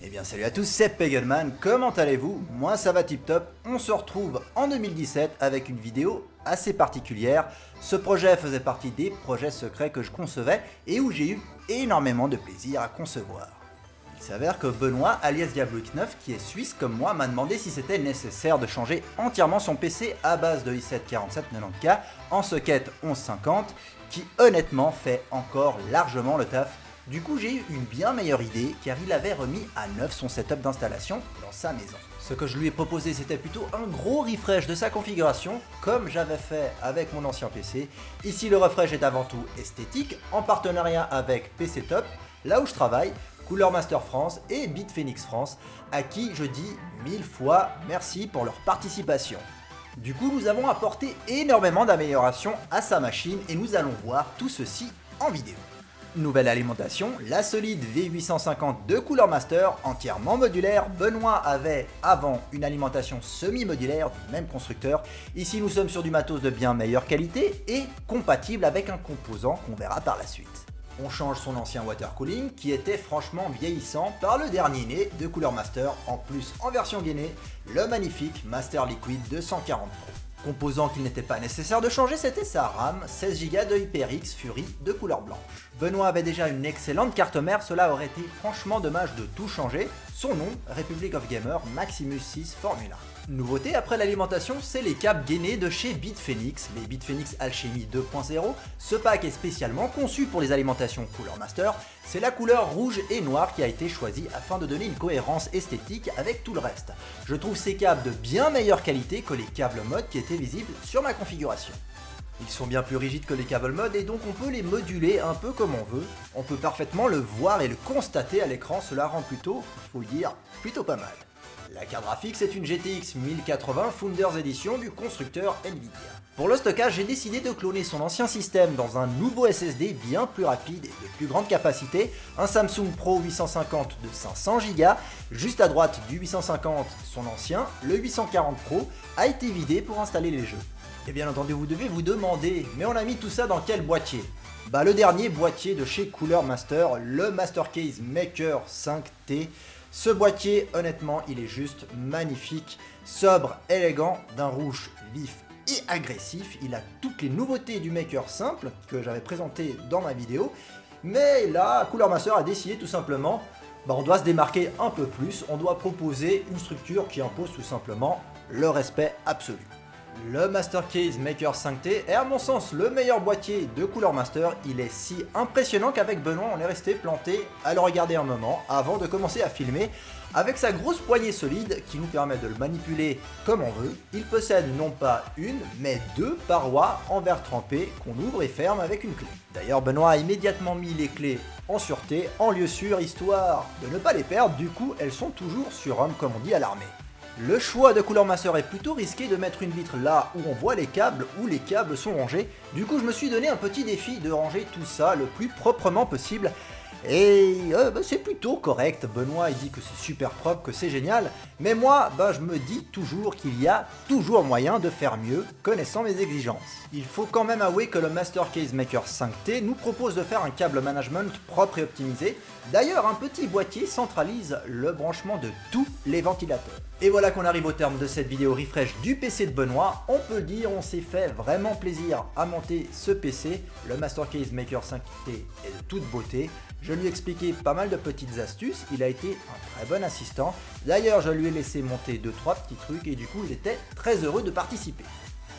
Eh bien salut à tous, c'est Pegelman, comment allez-vous? Moi ça va tip top, on se retrouve en 2017 avec une vidéo assez particulière. Ce projet faisait partie des projets secrets que je concevais et où j'ai eu énormément de plaisir à concevoir. Il s'avère que Benoît, alias Diablo X9, qui est suisse comme moi, m'a demandé si c'était nécessaire de changer entièrement son PC à base de i7-4790K en socket 1150, qui honnêtement fait encore largement le taf. Du coup j'ai eu une bien meilleure idée car il avait remis à neuf son setup d'installation dans sa maison. Ce que je lui ai proposé c'était plutôt un gros refresh de sa configuration comme j'avais fait avec mon ancien PC. Ici le refresh est avant tout esthétique en partenariat avec PC Top, là où je travaille, Cooler Master France et Bitphoenix France, à qui je dis 1000 fois merci pour leur participation. Du coup nous avons apporté énormément d'améliorations à sa machine et nous allons voir tout ceci en vidéo. Nouvelle alimentation, la solide V850 de Cooler Master, entièrement modulaire. Benoît avait avant une alimentation semi-modulaire du même constructeur. Ici nous sommes sur du matos de bien meilleure qualité et compatible avec un composant qu'on verra par la suite. On change son ancien water cooling qui était franchement vieillissant par le dernier né de Cooler Master, en plus en version gainée, le magnifique Master Liquid 240 Pro. Composant qu'il n'était pas nécessaire de changer, c'était sa RAM, 16Go de HyperX Fury de couleur blanche. Benoît avait déjà une excellente carte mère, cela aurait été franchement dommage de tout changer. Son nom, Republic of Gamer Maximus 6 Formula. Nouveauté après l'alimentation, c'est les câbles gainés de chez Bitphoenix, les Bitphoenix Alchemy 2.0. Ce pack est spécialement conçu pour les alimentations Cooler Master. C'est la couleur rouge et noire qui a été choisie afin de donner une cohérence esthétique avec tout le reste. Je trouve ces câbles de bien meilleure qualité que les câbles mode qui étaient visibles sur ma configuration. Ils sont bien plus rigides que les câbles mode et donc on peut les moduler un peu comme on veut. On peut parfaitement le voir et le constater à l'écran, cela rend plutôt, il faut le dire, plutôt pas mal. La carte graphique c'est une GTX 1080 Founders Edition du constructeur Nvidia. Pour le stockage, j'ai décidé de cloner son ancien système dans un nouveau SSD bien plus rapide et de plus grande capacité, un Samsung Pro 850 de 500Go. Juste à droite du 850, son ancien, le 840 Pro, a été vidé pour installer les jeux. Et bien entendu vous devez vous demander, mais on a mis tout ça dans quel boîtier? Bah le dernier boîtier de chez Cooler Master, le Mastercase Maker 5T. Ce boîtier, honnêtement, il est juste magnifique, sobre, élégant, d'un rouge vif et agressif. Il a toutes les nouveautés du Maker simple que j'avais présenté dans ma vidéo. Mais là, Cooler Master a décidé tout simplement, on doit se démarquer un peu plus. On doit proposer une structure qui impose tout simplement le respect absolu. Le Mastercase Maker 5T est à mon sens le meilleur boîtier de Cooler Master. Il est si impressionnant qu'avec Benoît on est resté planté à le regarder un moment avant de commencer à filmer. Avec sa grosse poignée solide qui nous permet de le manipuler comme on veut, il possède non pas une mais deux parois en verre trempé qu'on ouvre et ferme avec une clé. D'ailleurs Benoît a immédiatement mis les clés en sûreté, en lieu sûr, histoire de ne pas les perdre, du coup elles sont toujours sur homme comme on dit à l'armée. Le choix de Cooler Master est plutôt risqué de mettre une vitre là où on voit les câbles, où les câbles sont rangés. Du coup je me suis donné un petit défi de ranger tout ça le plus proprement possible. Et c'est plutôt correct, Benoît il dit que c'est super propre, que c'est génial. Mais moi, je me dis toujours qu'il y a toujours moyen de faire mieux, connaissant mes exigences. Il faut quand même avouer que le Mastercase Maker 5T nous propose de faire un câble management propre et optimisé. D'ailleurs, un petit boîtier centralise le branchement de tous les ventilateurs. Et voilà qu'on arrive au terme de cette vidéo refresh du PC de Benoît. On peut le dire, on s'est fait vraiment plaisir à monter ce PC. Le Mastercase Maker 5T est de toute beauté. Je lui ai expliqué pas mal de petites astuces, il a été un très bon assistant. D'ailleurs, je lui ai laissé monter 2-3 petits trucs et du coup, il était très heureux de participer.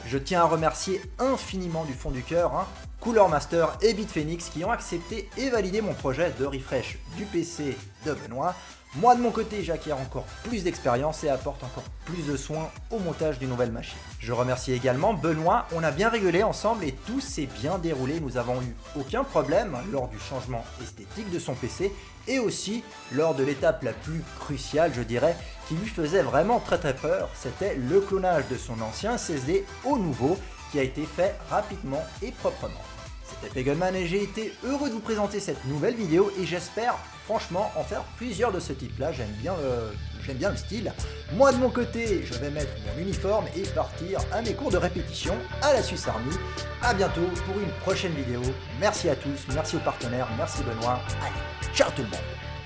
Je tiens à remercier infiniment du fond du cœur Cooler Master et Bitphoenix qui ont accepté et validé mon projet de refresh du PC de Benoît. Moi de mon côté j'acquiers encore plus d'expérience et apporte encore plus de soins au montage d'une nouvelle machine. Je remercie également Benoît, on a bien rigolé ensemble et tout s'est bien déroulé, nous avons eu aucun problème lors du changement esthétique de son PC et aussi lors de l'étape la plus cruciale je dirais, qui lui faisait vraiment très peur, c'était le clonage de son ancien SSD au nouveau qui a été fait rapidement et proprement. C'était Pegelman et j'ai été heureux de vous présenter cette nouvelle vidéo et j'espère franchement en faire plusieurs de ce type là, j'aime bien le style. Moi de mon côté, je vais mettre mon uniforme et partir à mes cours de répétition à la Suisse Army. A bientôt pour une prochaine vidéo. Merci à tous, merci aux partenaires, merci Benoît. Allez, ciao tout le monde.